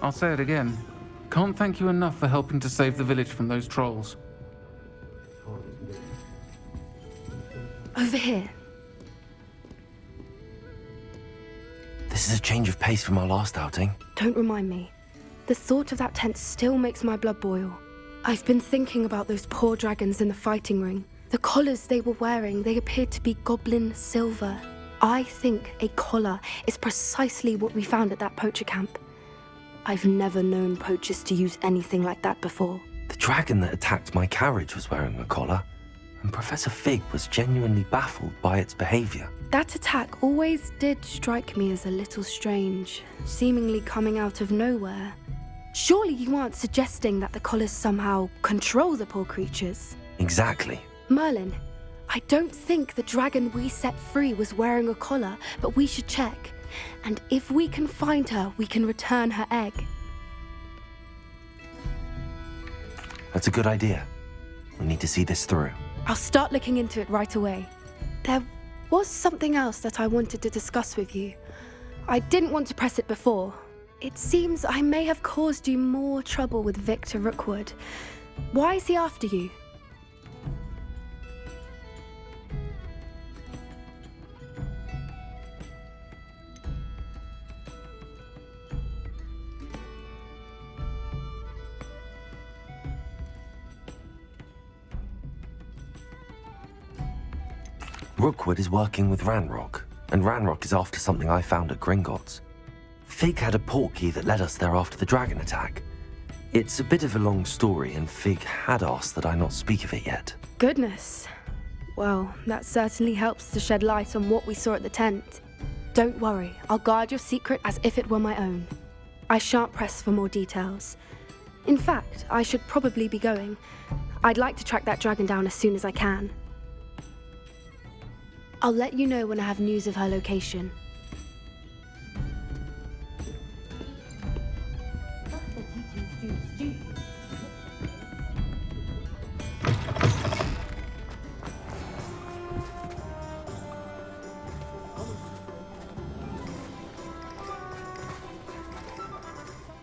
I'll say it again. Can't thank you enough for helping to save the village from those trolls. Over here. This is a change of pace from our last outing. Don't remind me. The thought of that tent still makes my blood boil. I've been thinking about those poor dragons in the fighting ring. The collars they were wearing, they appeared to be goblin silver. I think a collar is precisely what we found at that poacher camp. I've never known poachers to use anything like that before. The dragon that attacked my carriage was wearing a collar, and Professor Fig was genuinely baffled by its behavior. That attack always did strike me as a little strange, seemingly coming out of nowhere. Surely you aren't suggesting that the collars somehow control the poor creatures? Exactly. Merlin, I don't think the dragon we set free was wearing a collar, but we should check. And if we can find her, we can return her egg. That's a good idea. We need to see this through. I'll start looking into it right away. There was something else that I wanted to discuss with you. I didn't want to press it before. It seems I may have caused you more trouble with Victor Rookwood. Why is he after you? Rookwood is working with Ranrock, and Ranrock is after something I found at Gringotts. Fig had a portkey that led us there after the dragon attack. It's a bit of a long story, and Fig had asked that I not speak of it yet. Goodness. Well, that certainly helps to shed light on what we saw at the tent. Don't worry, I'll guard your secret as if it were my own. I shan't press for more details. In fact, I should probably be going. I'd like to track that dragon down as soon as I can. I'll let you know when I have news of her location.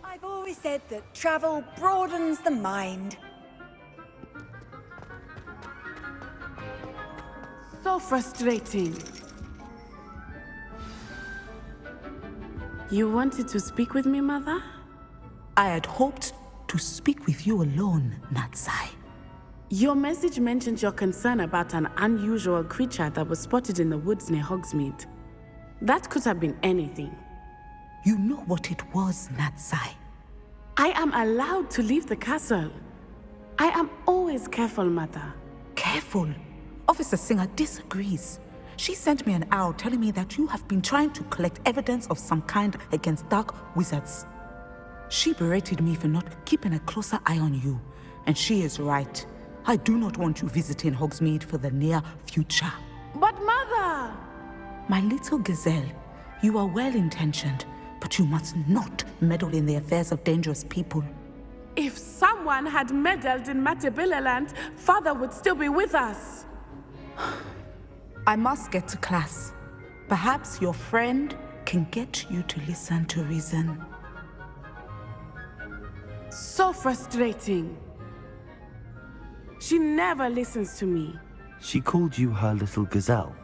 I've always said that travel broadens the mind. So frustrating. You wanted to speak with me, Mother? I had hoped to speak with you alone, Natsai. Your message mentioned your concern about an unusual creature that was spotted in the woods near Hogsmeade. That could have been anything. You know what it was, Natsai. I am allowed to leave the castle. I am always careful, Mother. Careful. Officer Singer disagrees. She sent me an owl telling me that you have been trying to collect evidence of some kind against dark wizards. She berated me for not keeping a closer eye on you, and she is right. I do not want you visiting Hogsmeade for the near future. But Mother! My little gazelle, you are well-intentioned, but you must not meddle in the affairs of dangerous people. If someone had meddled in Matabeleland, Father would still be with us. I must get to class. Perhaps your friend can get you to listen to reason. So frustrating. She never listens to me. She called you her little gazelle.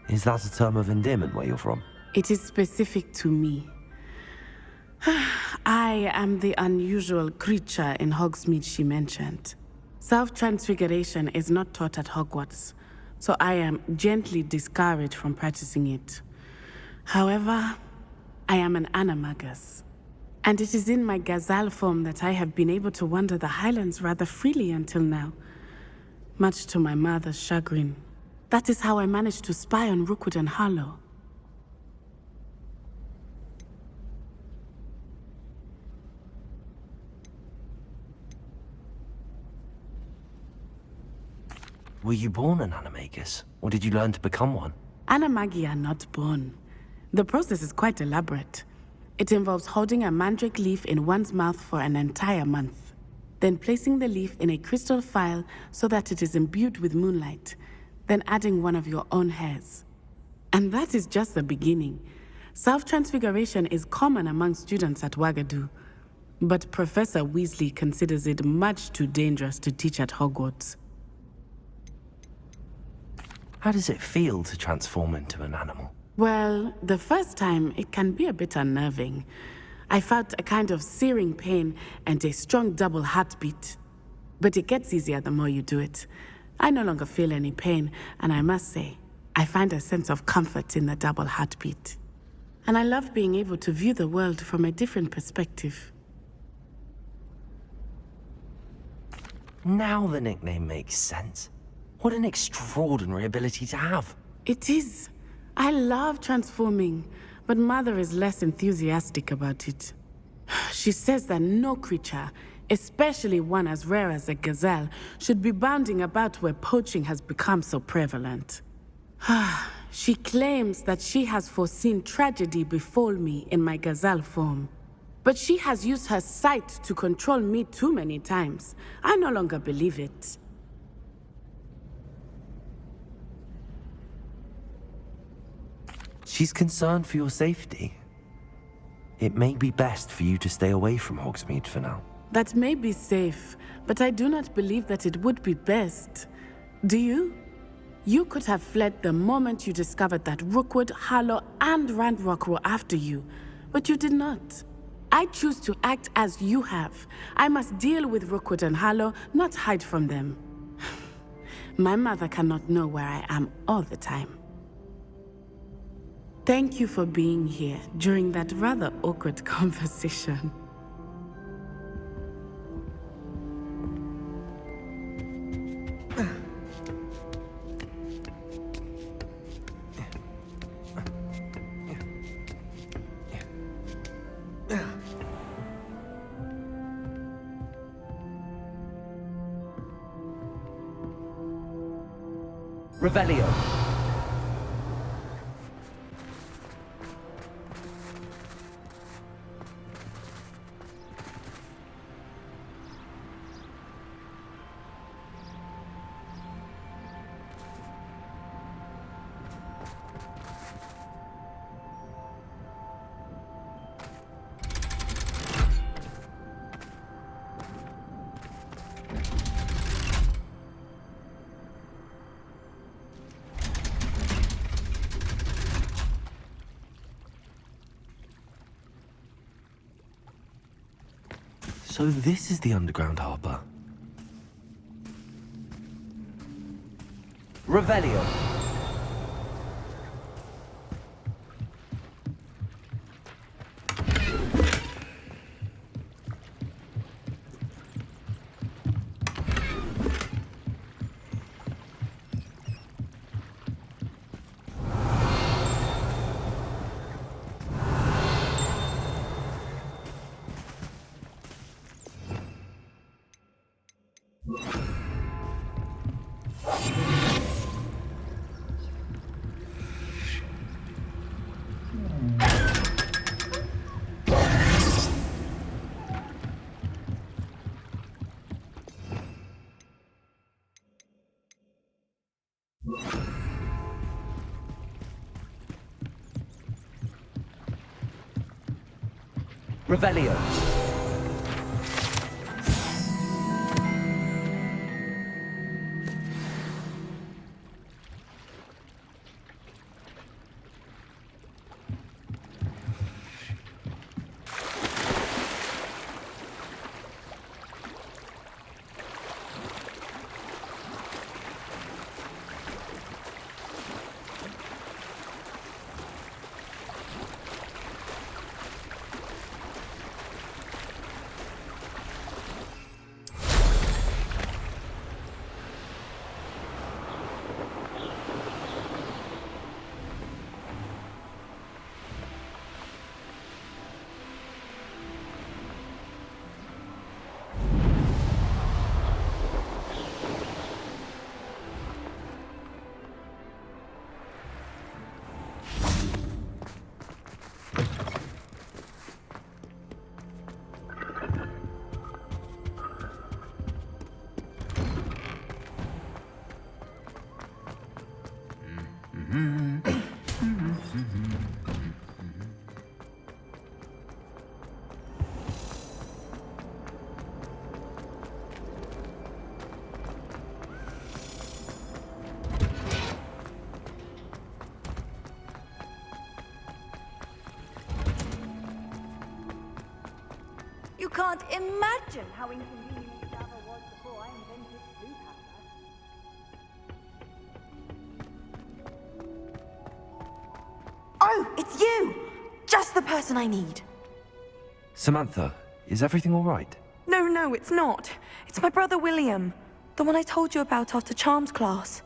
Is that a term of endearment where you're from? It is specific to me. I am the unusual creature in Hogsmeade she mentioned. Self-transfiguration is not taught at Hogwarts, so I am gently discouraged from practicing it. However, I am an animagus, and it is in my gazelle form that I have been able to wander the highlands rather freely until now, much to my mother's chagrin. That is how I managed to spy on Rookwood and Harlow. Were you born an animagus, or did you learn to become one? Animagi are not born. The process is quite elaborate. It involves holding a mandrake leaf in one's mouth for an entire month, then placing the leaf in a crystal phial so that it is imbued with moonlight, then adding one of your own hairs. And that is just the beginning. Self-transfiguration is common among students at Wagadu, but Professor Weasley considers it much too dangerous to teach at Hogwarts. How does it feel to transform into an animal? Well, the first time, it can be a bit unnerving. I felt a kind of searing pain and a strong double heartbeat. But it gets easier the more you do it. I no longer feel any pain, and I must say, I find a sense of comfort in the double heartbeat. And I love being able to view the world from a different perspective. Now the nickname makes sense. What an extraordinary ability to have. It is. I love transforming, but Mother is less enthusiastic about it. She says that no creature, especially one as rare as a gazelle, should be bounding about where poaching has become so prevalent. She claims that she has foreseen tragedy befall me in my gazelle form. But she has used her sight to control me too many times. I no longer believe it. She's concerned for your safety. It may be best for you to stay away from Hogsmeade for now. That may be safe, but I do not believe that it would be best. Do you? You could have fled the moment you discovered that Rookwood, Harlow, and Ranrock were after you, but you did not. I choose to act as you have. I must deal with Rookwood and Harlow, not hide from them. My mother cannot know where I am all the time. Thank you for being here during that rather awkward conversation. Revelio. So this is the underground harbor. Revelio. Revelio. can't imagine how inconvenient Java was before I invented blue powder. Oh, it's you! Just the person I need. Samantha, is everything all right? No, it's not. It's my brother William. The one I told you about after Charms class.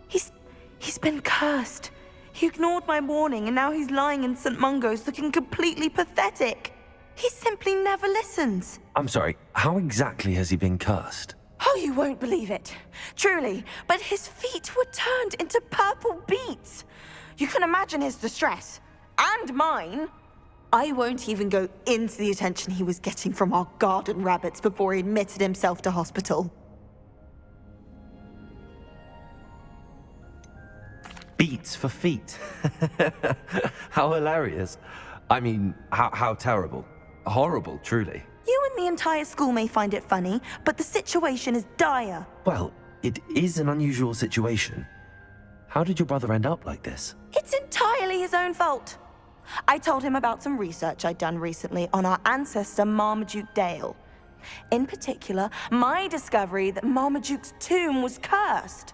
He's been cursed. He ignored my warning and now he's lying in St. Mungo's looking completely pathetic. He simply never listens. I'm sorry, how exactly has he been cursed? Oh, you won't believe it. Truly, but his feet were turned into purple beets. You can imagine his distress. And mine. I won't even go into the attention he was getting from our garden rabbits before he admitted himself to hospital. Beats for feet. How hilarious. I mean, how terrible. Horrible, truly. You and the entire school may find it funny, but the situation is dire. Well, it is an unusual situation. How did your brother end up like this? It's entirely his own fault. I told him about some research I'd done recently on our ancestor Marmaduke Dale. In particular, my discovery that Marmaduke's tomb was cursed.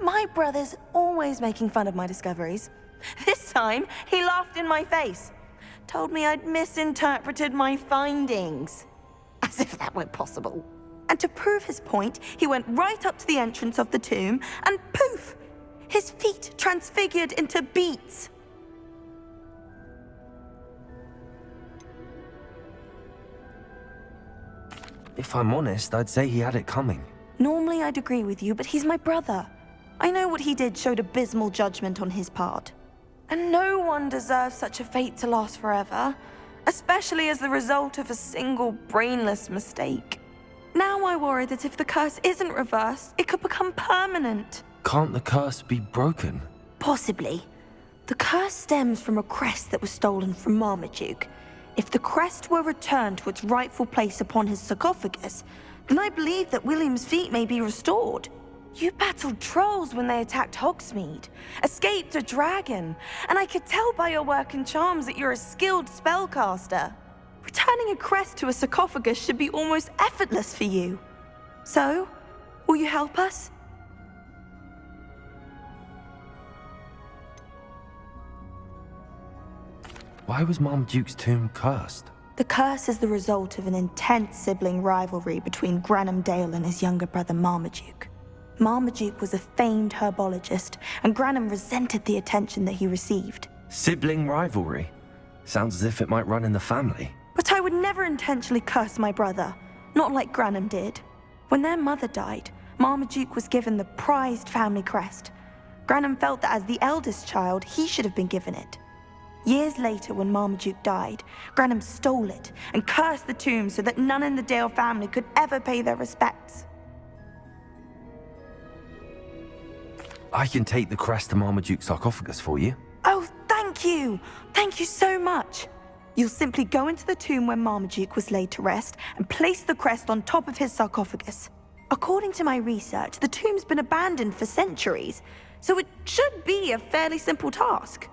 My brother's always making fun of my discoveries. This time, he laughed in my face. Told me I'd misinterpreted my findings. As if that were possible. And to prove his point, he went right up to the entrance of the tomb and poof! His feet transfigured into beets. If I'm honest, I'd say he had it coming. Normally I'd agree with you, but he's my brother. I know what he did showed abysmal judgment on his part. And no one deserves such a fate to last forever, especially as the result of a single brainless mistake. Now I worry that if the curse isn't reversed, it could become permanent. Can't the curse be broken? Possibly. The curse stems from a crest that was stolen from Marmaduke. If the crest were returned to its rightful place upon his sarcophagus, then I believe that William's feet may be restored. You battled trolls when they attacked Hogsmeade, escaped a dragon, and I could tell by your work and charms that you're a skilled spellcaster. Returning a crest to a sarcophagus should be almost effortless for you. So, will you help us? Why was Marmaduke's tomb cursed? The curse is the result of an intense sibling rivalry between Granham Dale and his younger brother Marmaduke. Marmaduke was a famed herbologist, and Granham resented the attention that he received. Sibling rivalry? Sounds as if it might run in the family. But I would never intentionally curse my brother, not like Granham did. When their mother died, Marmaduke was given the prized family crest. Granham felt that as the eldest child, he should have been given it. Years later, when Marmaduke died, Granham stole it and cursed the tomb so that none in the Dale family could ever pay their respects. I can take the crest to Marmaduke's sarcophagus for you. Oh, thank you! Thank you so much! You'll simply go into the tomb where Marmaduke was laid to rest and place the crest on top of his sarcophagus. According to my research, the tomb's been abandoned for centuries, so it should be a fairly simple task.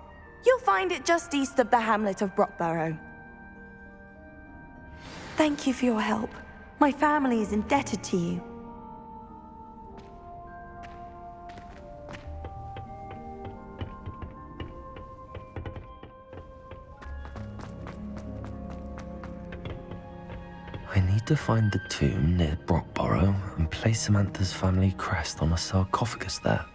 You'll find it just east of the hamlet of Brockborough. Thank you for your help. My family is indebted to you. I need to find the tomb near Brockborough and place Samantha's family crest on a sarcophagus there.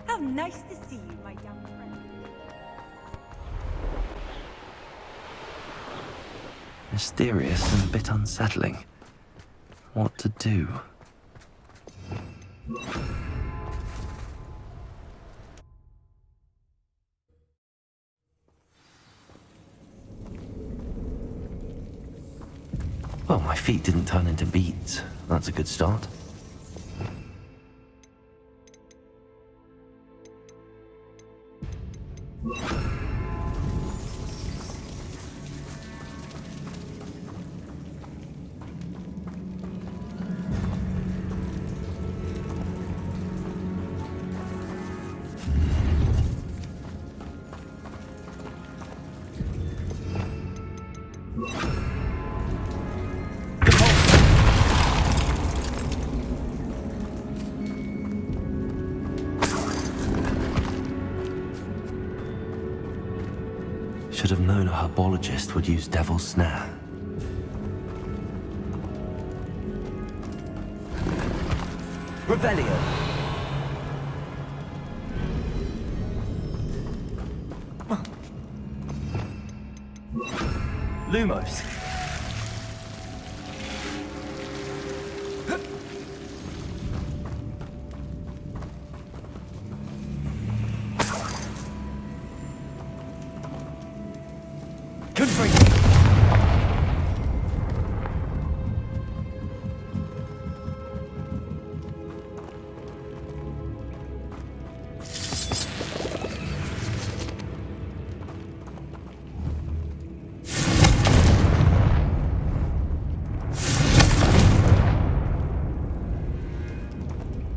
How nice to see you, my young friend. Mysterious and a bit unsettling. What to do? Well, my feet didn't turn into beets. That's a good start. Should have known a herbologist would use Devil's Snare. Revelio. Lumos.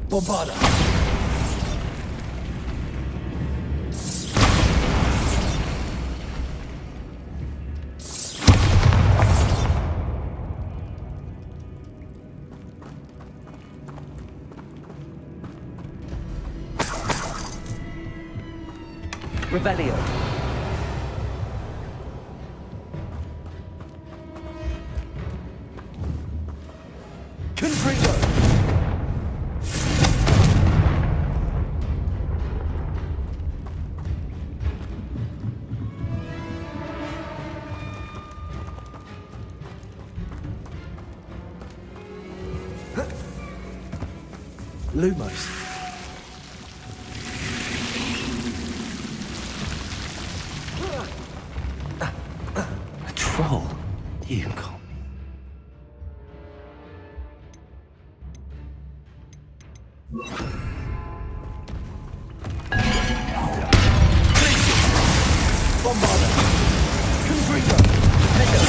Bombarda. Revelio. Confringo. Lumos. A troll? You can't. Bombarda. Confringo. Nega.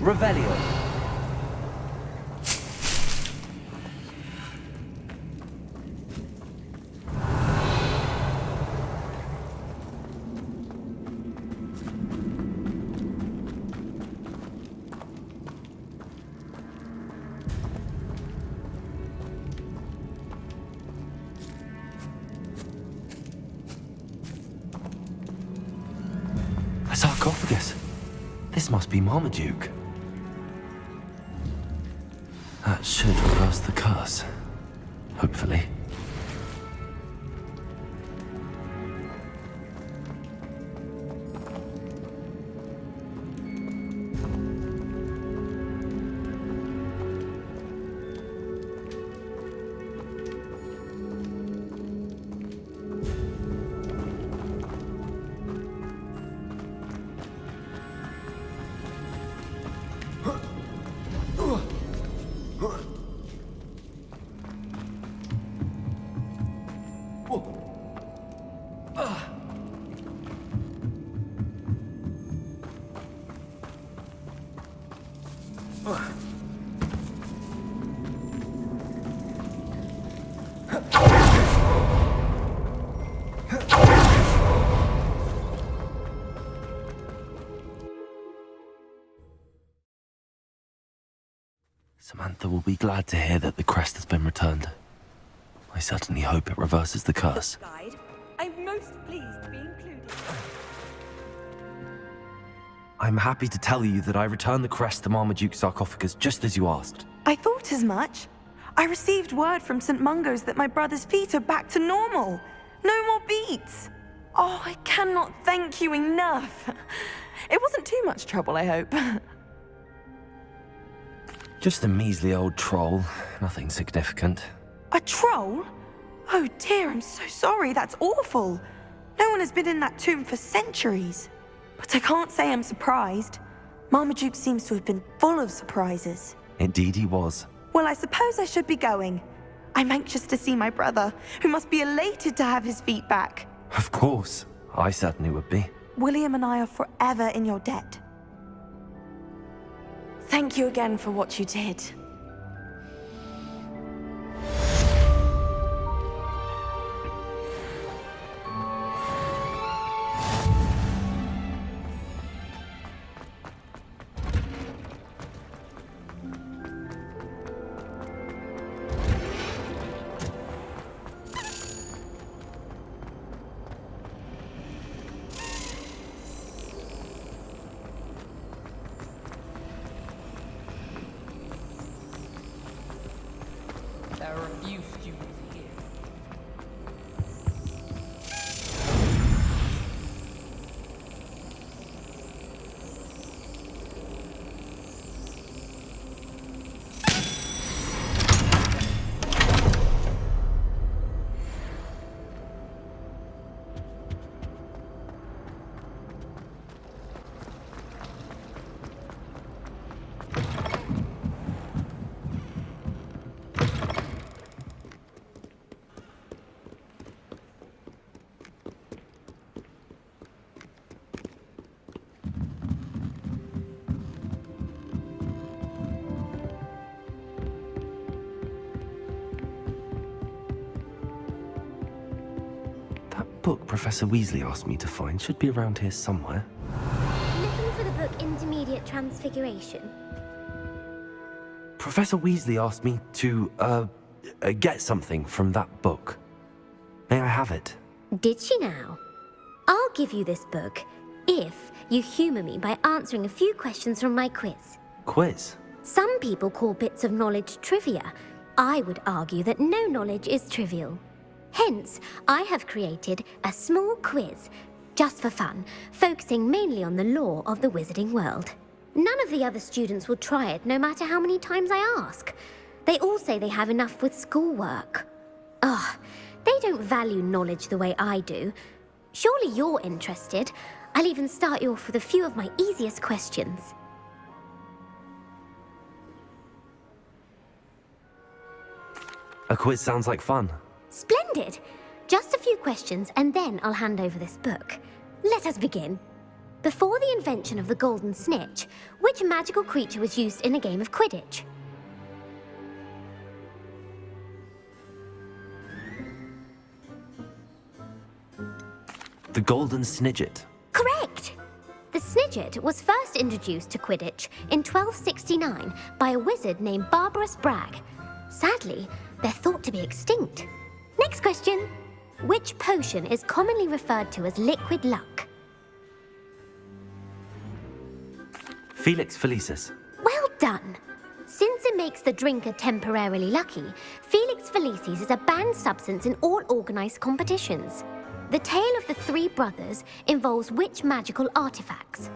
Revelio. A sarcophagus. This must be Marmaduke. That should reverse the curse. Hopefully. Samantha will be glad to hear that the crest has been returned. I certainly hope it reverses the curse. Guide, I'm most pleased to be included. I'm happy to tell you that I returned the crest to Marmaduke's sarcophagus just as you asked. I thought as much. I received word from St. Mungo's that my brother's feet are back to normal. No more beats. Oh, I cannot thank you enough. It wasn't too much trouble, I hope. Just a measly old troll, nothing significant. A troll? Oh dear, I'm so sorry, that's awful. No one has been in that tomb for centuries. But I can't say I'm surprised. Marmaduke seems to have been full of surprises. Indeed he was. Well, I suppose I should be going. I'm anxious to see my brother, who must be elated to have his feet back. Of course. I certainly would be. William and I are forever in your debt. Thank you again for what you did. There are a few students here. That book Professor Weasley asked me to find should be around here somewhere. Looking for the book Intermediate Transfiguration. Professor Weasley asked me to, get something from that book. May I have it? Did she now? I'll give you this book if you humour me by answering a few questions from my quiz. Quiz? Some people call bits of knowledge trivia. I would argue that no knowledge is trivial. Hence, I have created a small quiz, just for fun, focusing mainly on the lore of the wizarding world. None of the other students will try it, no matter how many times I ask. They all say they have enough with schoolwork. Ugh, they don't value knowledge the way I do. Surely you're interested. I'll even start you off with a few of my easiest questions. A quiz sounds like fun. Splendid! Just a few questions and then I'll hand over this book. Let us begin. Before the invention of the golden snitch, which magical creature was used in a game of Quidditch? The golden snidget. Correct! The snidget was first introduced to Quidditch in 1269 by a wizard named Barbarous Bragg. Sadly, they're thought to be extinct. Next question. Which potion is commonly referred to as liquid luck? Felix Felicis. Well done! Since it makes the drinker temporarily lucky, Felix Felicis is a banned substance in all organised competitions. The tale of the three brothers involves which magical artifacts?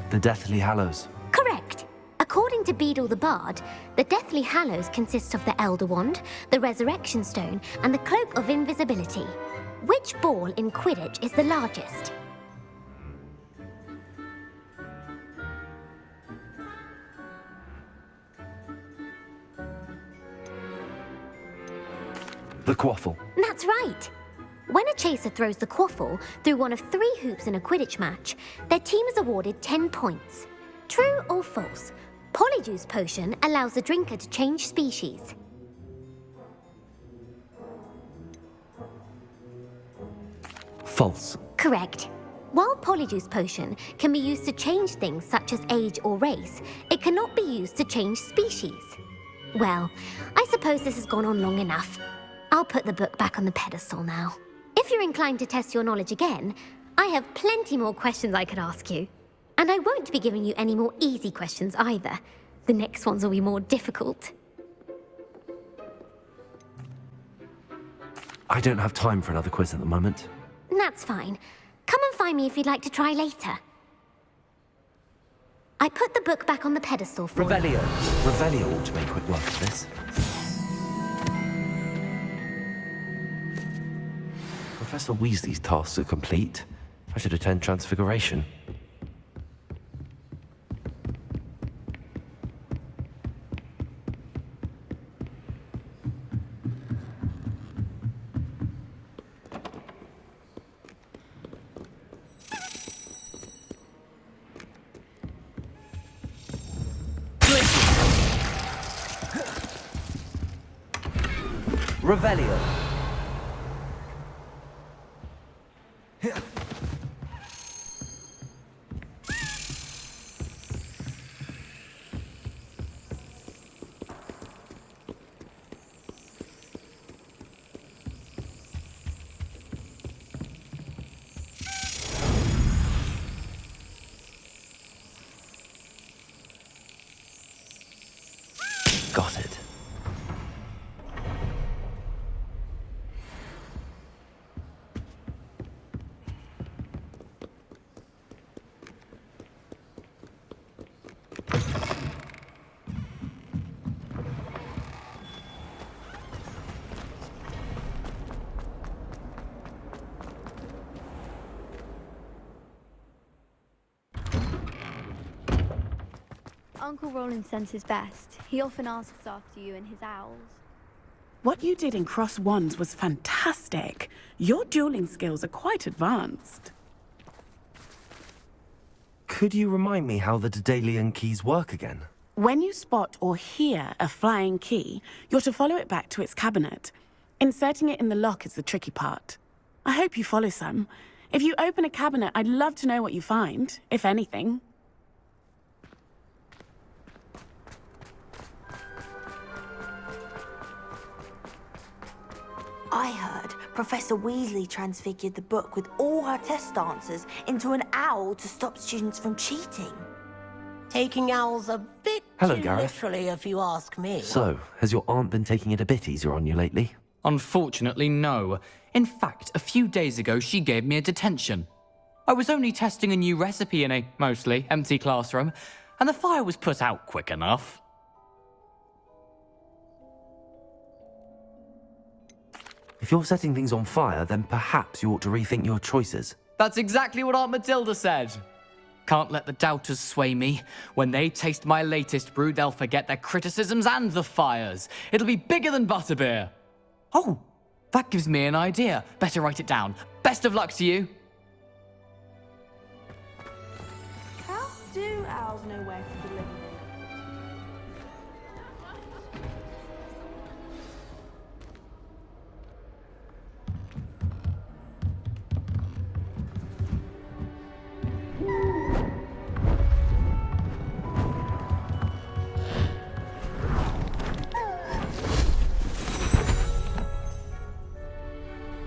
The Deathly Hallows. Correct! According to Beedle the Bard, the Deathly Hallows consists of the Elder Wand, the Resurrection Stone, and the Cloak of Invisibility. Which ball in Quidditch is the largest? The quaffle. That's right! When a chaser throws the quaffle through one of 3 hoops in a Quidditch match, their team is awarded 10 points. True or false? Polyjuice Potion allows the drinker to change species. False. Correct. While Polyjuice Potion can be used to change things such as age or race, it cannot be used to change species. Well, I suppose this has gone on long enough. I'll put the book back on the pedestal now. If you're inclined to test your knowledge again, I have plenty more questions I could ask you. And I won't be giving you any more easy questions either. The next ones will be more difficult. I don't have time for another quiz at the moment. That's fine. Come and find me if you'd like to try later. I put the book back on the pedestal for you. Revelio. Revelio ought to make quick work of this. Professor Weasley's tasks are complete. I should attend Transfiguration. Revelio. Got it. Uncle Roland sends his best. He often asks after you and his owls. What you did in Cross Wands was fantastic. Your dueling skills are quite advanced. Could you remind me how the Daedalian keys work again? When you spot or hear a flying key, you're to follow it back to its cabinet. Inserting it in the lock is the tricky part. I hope you follow some. If you open a cabinet, I'd love to know what you find, if anything. I heard Professor Weasley transfigured the book with all her test answers into an owl to stop students from cheating. Taking owls a bit Hello, too Gareth. literally, if you ask me. So, has your aunt been taking it a bit easier on you lately? Unfortunately, no. In fact, a few days ago, she gave me a detention. I was only testing a new recipe in a mostly empty classroom, and the fire was put out quick enough. If you're setting things on fire, then perhaps you ought to rethink your choices. That's exactly what Aunt Matilda said. Can't let the doubters sway me. When they taste my latest brew, they'll forget their criticisms and the fires. It'll be bigger than butterbeer. Oh, that gives me an idea. Better write it down. Best of luck to you. How do owls know where to deliver them?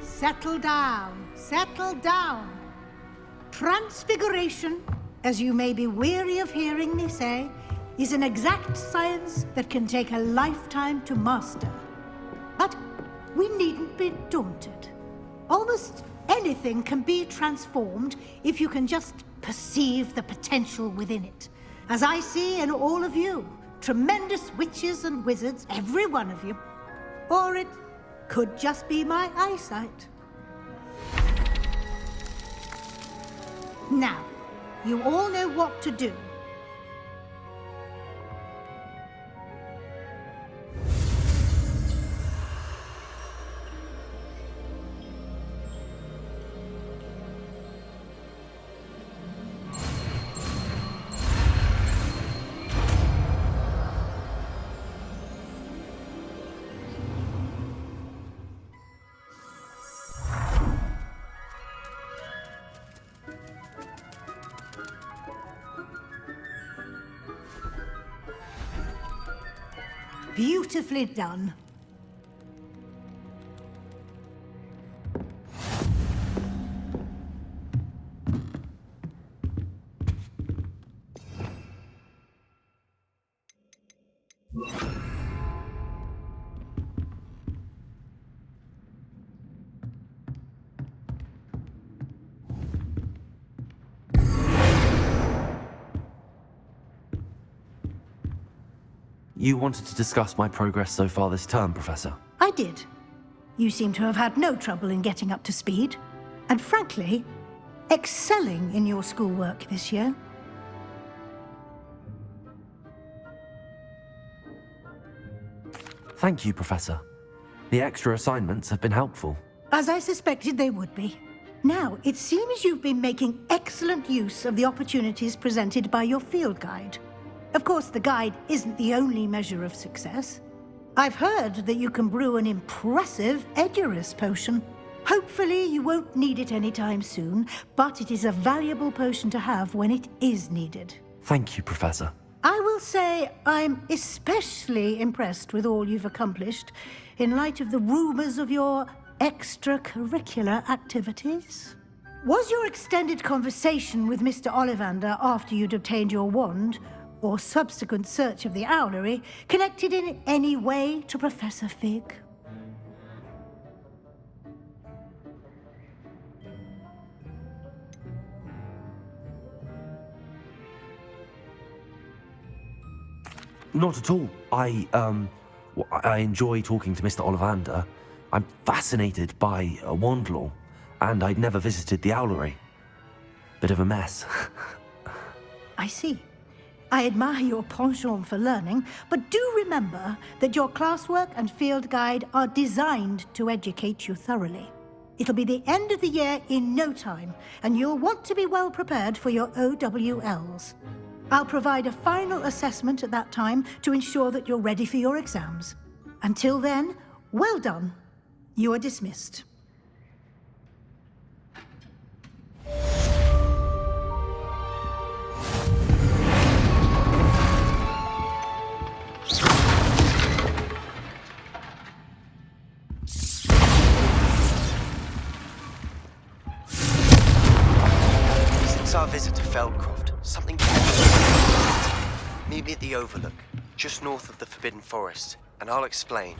Settle down, settle down. Transfiguration, as you may be weary of hearing me say, is an exact science that can take a lifetime to master. But we needn't be daunted. Almost anything can be transformed if you can just perceive the potential within it. As I see in all of you, tremendous witches and wizards, every one of you. Or it could just be my eyesight. Now, you all know what to do. Beautifully done. You wanted to discuss my progress so far this term, Professor? I did. You seem to have had no trouble in getting up to speed, and frankly, excelling in your schoolwork this year. Thank you, Professor. The extra assignments have been helpful. As I suspected they would be. Now, it seems you've been making excellent use of the opportunities presented by your field guide. Of course, the guide isn't the only measure of success. I've heard that you can brew an impressive Edurus potion. Hopefully, you won't need it anytime soon, but it is a valuable potion to have when it is needed. Thank you, Professor. I will say I'm especially impressed with all you've accomplished in light of the rumors of your extracurricular activities. Was your extended conversation with Mr. Ollivander after you'd obtained your wand, or subsequent search of the owlery, connected in any way to Professor Fig? Not at all. I enjoy talking to Mr. Ollivander. I'm fascinated by wand lore, and I'd never visited the owlery. Bit of a mess. I see. I admire your penchant for learning, but do remember that your classwork and field guide are designed to educate you thoroughly. It'll be the end of the year in no time, and you'll want to be well prepared for your OWLs. I'll provide a final assessment at that time to ensure that you're ready for your exams. Until then, well done. You are dismissed. Since our visit to Feldcroft, something Meet me at the Overlook, just north of the Forbidden Forest, and I'll explain.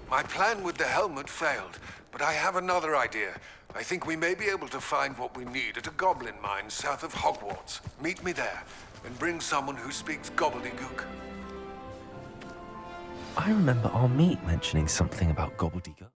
My plan with the helmet failed, but I have another idea. I think we may be able to find what we need at a goblin mine south of Hogwarts. Meet me there, and bring someone who speaks gobbledygook. I remember our meet mentioning something about gobbledygook.